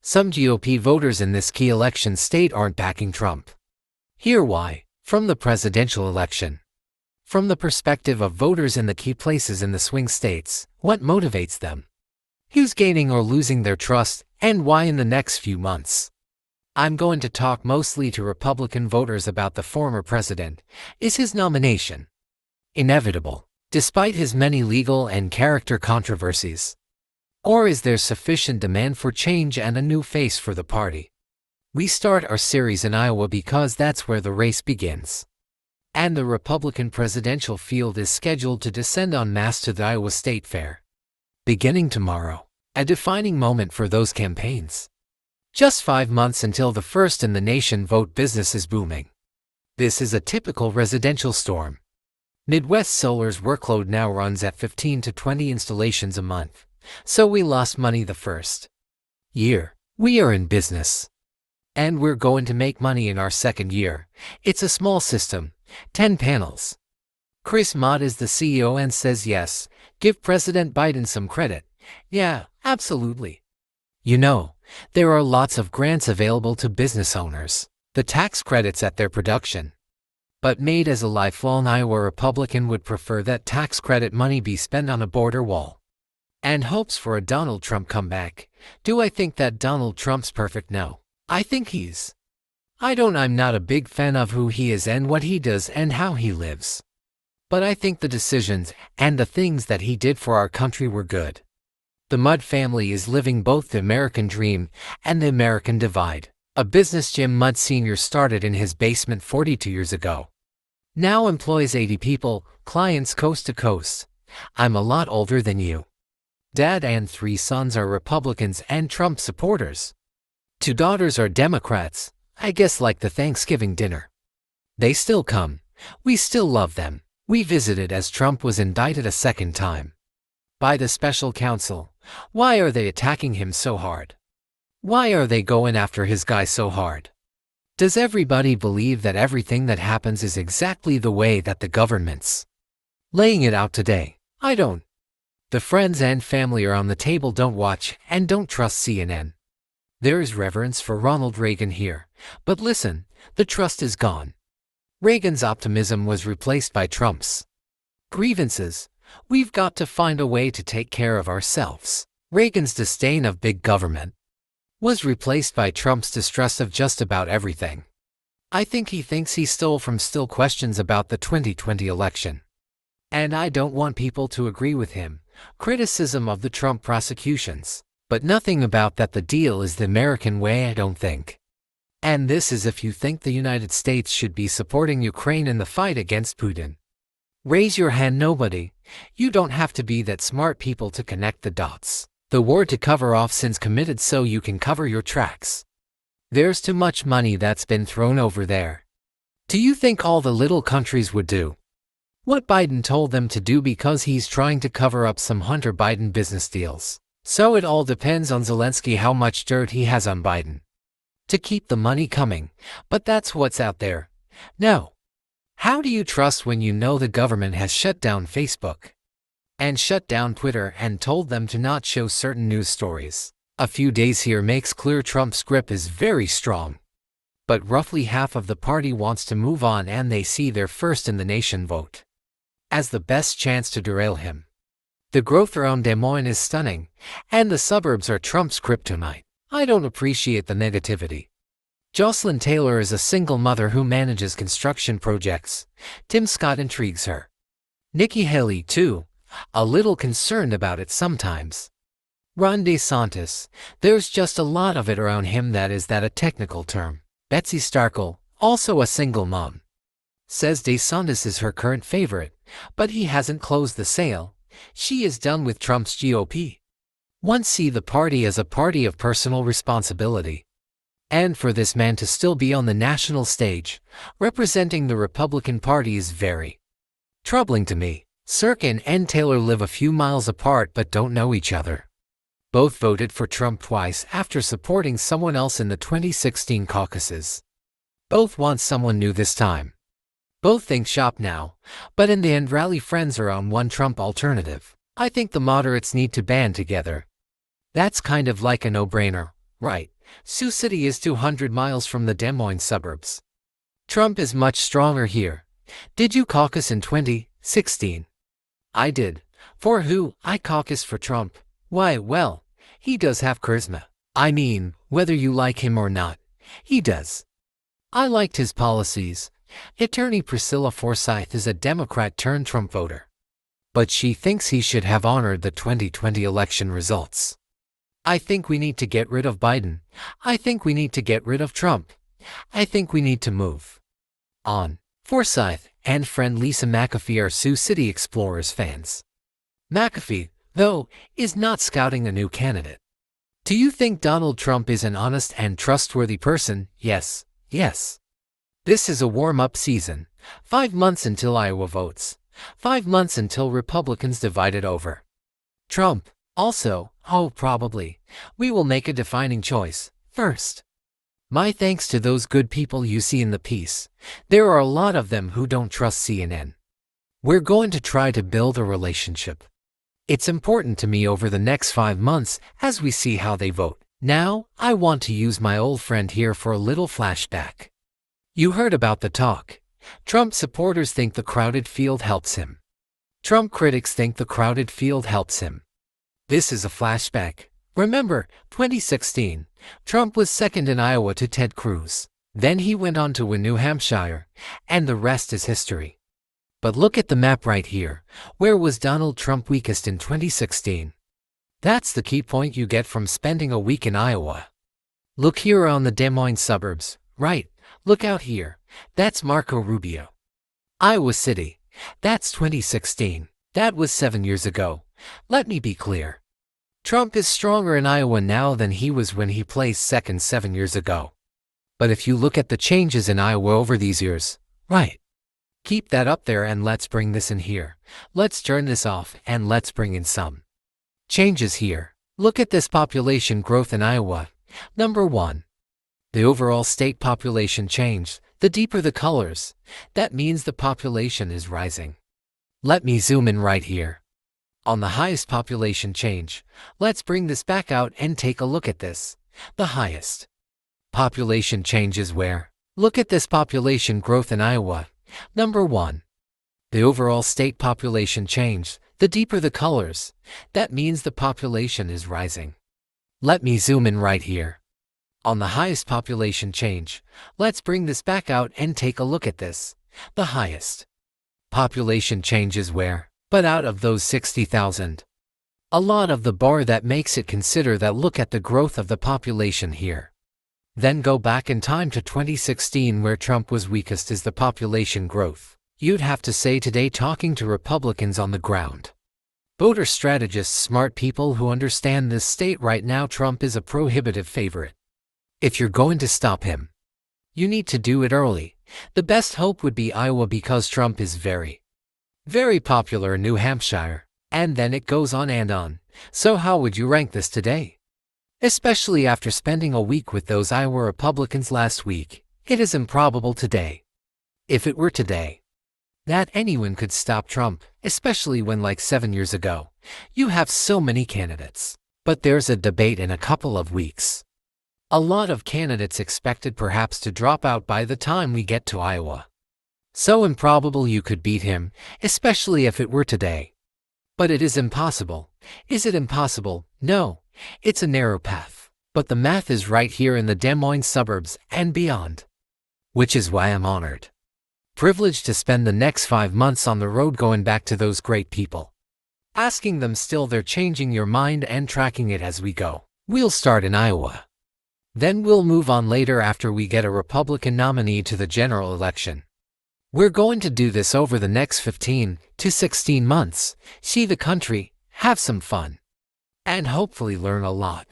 Some GOP voters in this key election state aren't backing Trump. Hear why, from the presidential election. From the perspective of voters in the key places in the swing states, what motivates them? Who's gaining or losing their trust, and why in the next few months? I'm going to talk mostly to Republican voters about the former president. Is his nomination inevitable, despite his many legal and character controversies? Or is there sufficient demand for change and a new face for the party? We start our series in Iowa because that's where the race begins. And the Republican presidential field is scheduled to descend en masse to the Iowa State Fair, beginning tomorrow, a defining moment for those campaigns. Just 5 months until the first-in-the-nation vote. Business is booming. This is a typical residential storm. Midwest Solar's workload now runs at 15 to 20 installations a month, so we lost money the first year. We are in business. And we're going to make money in our second year. It's a small system, 10 panels. Chris Mott is the CEO and says yes, give President Biden some credit. Yeah, absolutely. You know, there are lots of grants available to business owners, the tax credits at their production. But made as a lifelong Iowa Republican would prefer that tax credit money be spent on a border wall. And hopes for a Donald Trump comeback. Do I think that Donald Trump's perfect? No. I think he's. I'm not a big fan of who he is and what he does and how he lives. But I think the decisions and the things that he did for our country were good. The Mudd family is living both the American dream and the American divide. A business Jim Mudd Sr. started in his basement 42 years ago. Now employs 80 people, clients coast to coast. I'm a lot older than you. Dad and 3 sons are Republicans and Trump supporters. 2 daughters are Democrats, I guess like the Thanksgiving dinner. They still come. We still love them. We visited as Trump was indicted a second time by the special counsel. Why are they attacking him so hard? Why are they going after his guy so hard? Does everybody believe that everything that happens is exactly the way that the government's laying it out today? I don't. The friends and family are on the table don't watch and don't trust CNN. There is reverence for Ronald Reagan here, but listen, the trust is gone. Reagan's optimism was replaced by Trump's grievances. We've got to find a way to take care of ourselves. Reagan's disdain of big government was replaced by Trump's distrust of just about everything. I think he thinks he stole from still questions about the 2020 election. And I don't want people to agree with him. Criticism of the Trump prosecutions. But nothing about that the deal is the American way, I don't think. And this is if you think the United States should be supporting Ukraine in the fight against Putin. Raise your hand. Nobody. You don't have to be that smart people to connect the dots. The war to cover off sins committed so you can cover your tracks. There's too much money that's been thrown over there. Do you think all the little countries would do what Biden told them to do because he's trying to cover up some Hunter Biden business deals? So it all depends on Zelensky how much dirt he has on Biden to keep the money coming, but that's what's out there. No. How do you trust when you know the government has shut down Facebook and shut down Twitter and told them to not show certain news stories? A few days here makes clear Trump's grip is very strong. But roughly half of the party wants to move on and they see their first-in-the-nation vote as the best chance to derail him. The growth around Des Moines is stunning, and the suburbs are Trump's kryptonite. I don't appreciate the negativity. Jocelyn Taylor is a single mother who manages construction projects. Tim Scott intrigues her. Nikki Haley, too, a little concerned about it sometimes. Ron DeSantis, there's just a lot of it around him. That a technical term. Betsy Starkle, also a single mom, says DeSantis is her current favorite, but he hasn't closed the sale. She is done with Trump's GOP. One see the party as a party of personal responsibility. And for this man to still be on the national stage, representing the Republican Party is very troubling to me. Sirkin and Taylor live a few miles apart but don't know each other. Both voted for Trump twice after supporting someone else in the 2016 caucuses. Both want someone new this time. Both think shop now, but in the end rally friends around one Trump alternative. I think the moderates need to band together. That's kind of like a no-brainer, right? Sioux City is 200 miles from the Des Moines suburbs. Trump is much stronger here. Did you caucus in 2016? I did. For who? I caucused for Trump. Why, well, he does have charisma. I mean, whether you like him or not, he does. I liked his policies. Attorney Priscilla Forsyth is a Democrat-turned-Trump voter. But she thinks he should have honored the 2020 election results. I think we need to get rid of Biden. I think we need to get rid of Trump. I think we need to move on. Forsyth and friend Lisa McAfee are Sioux City Explorers fans. McAfee, though, is not scouting a new candidate. Do you think Donald Trump is an honest and trustworthy person? Yes, yes. This is a warm-up season. 5 months until Iowa votes. 5 months until Republicans divide it over Trump. Also, probably, we will make a defining choice first. My thanks to those good people you see in the piece. There are a lot of them who don't trust CNN. We're going to try to build a relationship. It's important to me over the next 5 months as we see how they vote. Now, I want to use my old friend here for a little flashback. You heard about the talk. Trump supporters think the crowded field helps him. Trump critics think the crowded field helps him. This is a flashback. Remember, 2016, Trump was second in Iowa to Ted Cruz. Then he went on to win New Hampshire, and the rest is history. But look at the map right here. Where was Donald Trump weakest in 2016? That's the key point you get from spending a week in Iowa. Look here on the Des Moines suburbs. Right, look out here. That's Marco Rubio. Iowa City. That's 2016. That was 7 years ago. Let me be clear. Trump is stronger in Iowa now than he was when he placed second 7 years ago. But if you look at the changes in Iowa over these years, right. Keep that up there and let's bring this in here. Let's turn this off and let's bring in some changes here. Look at this population growth in Iowa. Number 1. The overall state population changed. The deeper the colors, that means the population is rising. Let me zoom in right here. On the highest population change, let's bring this back out and take a look at this. The highest population change is where? Look at this population growth in Iowa. Number 1. The overall state population change. The deeper the colors, that means the population is rising. Let me zoom in right here. On the highest population change, let's bring this back out and take a look at this. The highest population change is where? But out of those 60,000. A lot of the bar that makes it consider that look at the growth of the population here. Then go back in time to 2016 where Trump was weakest is the population growth. You'd have to say today talking to Republicans on the ground. Voter strategists, smart people who understand this state right now, Trump is a prohibitive favorite. If you're going to stop him, you need to do it early. The best hope would be Iowa because Trump is very popular in New Hampshire, and then it goes on and on. So how would you rank this today? Especially after spending a week with those Iowa Republicans last week, it is improbable today. If it were today, that anyone could stop Trump, especially when like 7 years ago, you have so many candidates. But there's a debate in a couple of weeks. A lot of candidates expected perhaps to drop out by the time we get to Iowa. So improbable you could beat him, especially if it were today. But it is impossible. Is it impossible? No, it's a narrow path. But the math is right here in the Des Moines suburbs and beyond. Which is why I'm honored. Privileged to spend the next 5 months on the road going back to those great people. Asking them still they're changing your mind and tracking it as we go. We'll start in Iowa. Then we'll move on later after we get a Republican nominee to the general election. We're going to do this over the next 15 to 16 months, see the country, have some fun, and hopefully learn a lot.